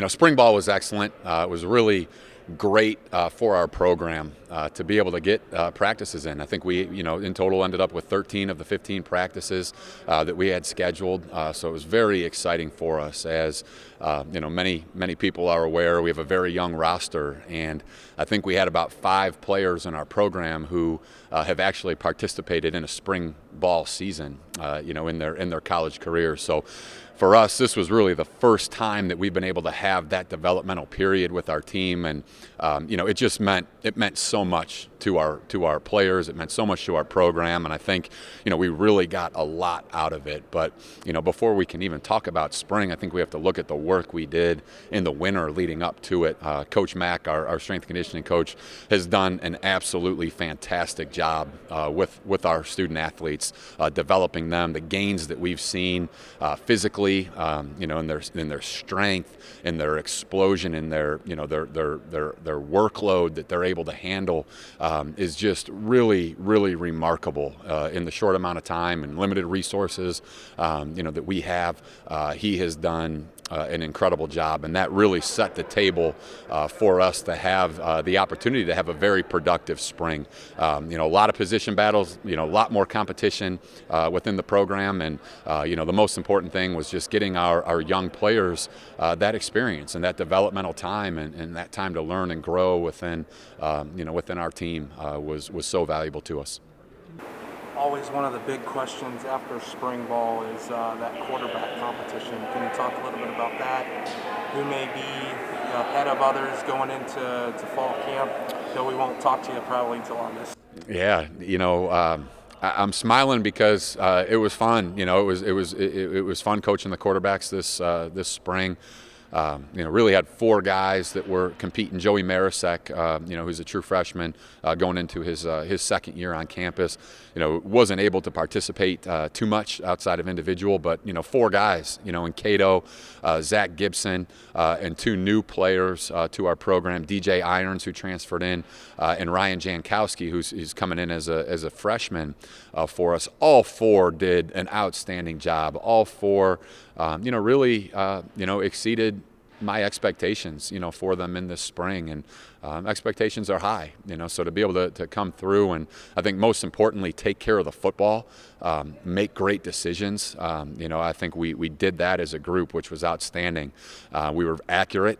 Spring ball was excellent. It was really great for our program to be able to get practices in. I think we, in total ended up with 13 of the 15 practices that we had scheduled. So it was very exciting for us. As many people are aware, we have a very young roster, and I think we had about 5 players in our program who have actually participated in a spring ball season, in their college career. So for us, this was really the first time that we've been able to have that developmental period with our team, and it meant so much to our players. It meant so much to our program, and I think we really got a lot out of it. But before we can even talk about spring, I think we have to look at the work we did in the winter leading up to it. Coach Mack, our strength conditioning coach, has done an absolutely fantastic job with our student athletes, developing them. The gains that we've seen physically, in their strength, in their explosion, in their workload that they're able to handle, is just really, really remarkable in the short amount of time and limited resources that we have. He has done an incredible job, and that really set the table for us to have the opportunity to have a very productive spring. A lot of position battles, a lot more competition within the program, and the most important thing was just getting our young players that experience and that developmental time and that time to learn and grow within our team was so valuable to us. Always one of the big questions after spring ball is that quarterback competition. Can you talk a little bit about that? Who may be ahead of others going into fall camp? Though we won't talk to you probably until August. Yeah, I'm smiling because it was fun. It was fun coaching the quarterbacks this spring. Really had 4 guys that were competing. Joey Marisek, who's a true freshman going into his second year on campus, wasn't able to participate too much outside of individual, but 4 guys, in Cato, Zach Gibson, and 2 new players to our program, DJ Irons, who transferred in, and Ryan Jankowski, who's coming in as a freshman for us. All 4 did an outstanding job. All 4, really, exceeded my expectations, for them in this spring, and expectations are high, so to be able to come through and I think most importantly take care of the football, make great decisions. I think we did that as a group, which was outstanding. We were accurate,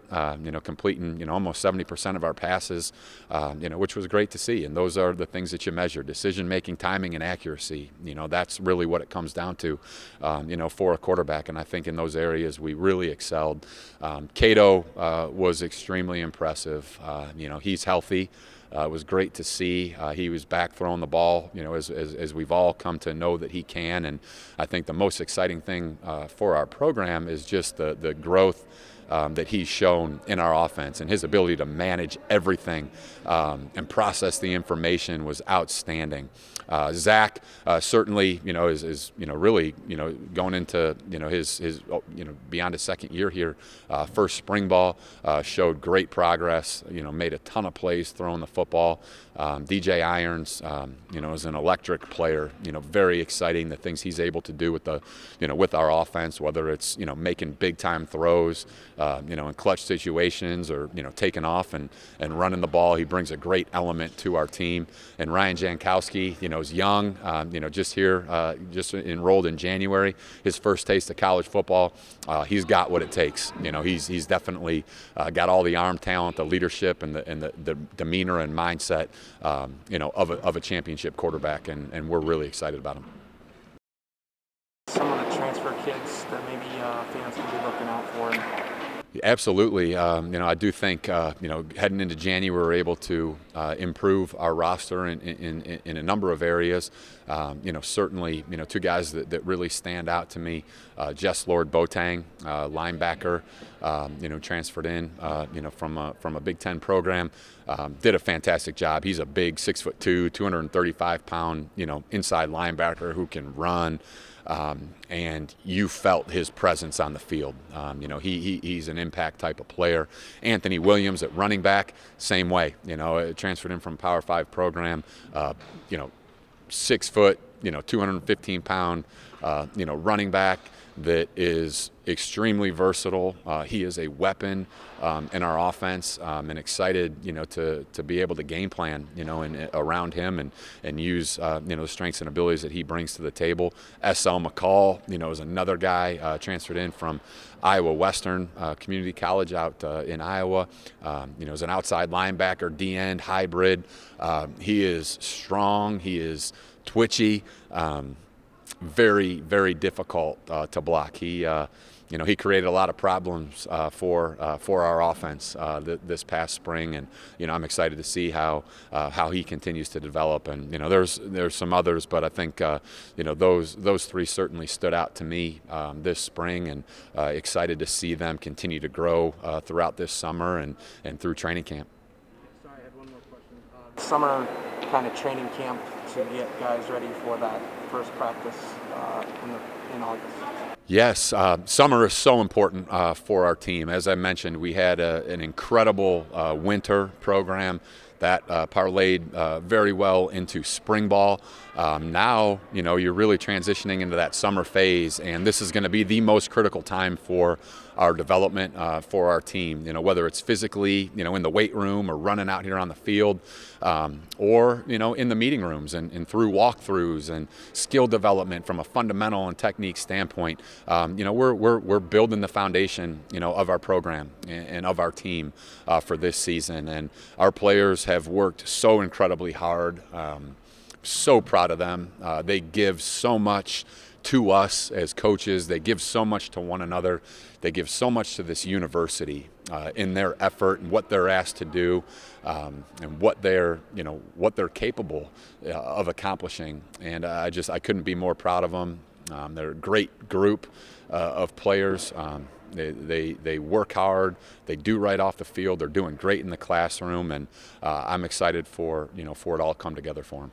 completing almost 70% of our passes, which was great to see. And those are the things that you measure: decision making, timing, and accuracy. That's really what it comes down to, for a quarterback. And I think in those areas we really excelled. Cato was extremely impressive. He's healthy. It was great to see. He was back throwing the ball, as we've all come to know that he can. And I think the most exciting thing for our program is just the growth that he's shown in our offense, and his ability to manage everything and process the information was outstanding. Zach certainly, is really, going into, his beyond his second year here, first spring ball, showed great progress, made a ton of plays throwing the football. DJ Irons, is an electric player, very exciting, the things he's able to do with with our offense, whether it's, making big time throws, in clutch situations, or, taking off and running the ball. He brings a great element to our team. And Ryan Jankowski, is young, just enrolled in January, his first taste of college football. He's got what it takes. He's definitely got all the arm talent, the leadership, and the demeanor and mindset, of a championship quarterback, and we're really excited about him. Some of the transfer kids that maybe fans can be looking out for. Absolutely. I do think, heading into January, we're able to improve our roster in a number of areas. Certainly, 2 guys that really stand out to me. Jess Lord Botang, linebacker, transferred in, from a Big Ten program, did a fantastic job. He's a big 6'2", 235-pound, inside linebacker who can run. And you felt his presence on the field. He's an impact type of player. Anthony Williams at running back, same way. Transferred in from Power 5 program. 6 foot, 215-pound, running back that is extremely versatile. He is a weapon in our offense, and excited, to be able to game plan, and around him and use, the strengths and abilities that he brings to the table. S.L. McCall, is another guy transferred in from Iowa Western Community College out in Iowa. Is an outside linebacker, D-end hybrid. He is strong. He is twitchy. Very, very difficult to block. He created a lot of problems for our offense this past spring, and I'm excited to see how he continues to develop. And there's some others, but I think those three certainly stood out to me this spring, and excited to see them continue to grow throughout this summer and through training camp. Sorry, I had one more question. Summer kind of training camp to get guys ready for that first practice in August. Yes, summer is so important for our team. As I mentioned, we had an incredible winter program that parlayed very well into spring ball. Now, you're really transitioning into that summer phase, and this is going to be the most critical time for our development for our team. Whether it's physically, in the weight room or running out here on the field, or in the meeting rooms and through walkthroughs and skill development from a fundamental and technique standpoint. We're building the foundation, of our program and of our team for this season, and our players have worked so incredibly hard. So proud of them. They give so much to us as coaches. They give so much to one another. They give so much to this university in their effort and what they're asked to do, and what they're capable of accomplishing. And I couldn't be more proud of them. They're a great group of players. They work hard. They do right off the field. They're doing great in the classroom, and I'm excited for it all to come together for them.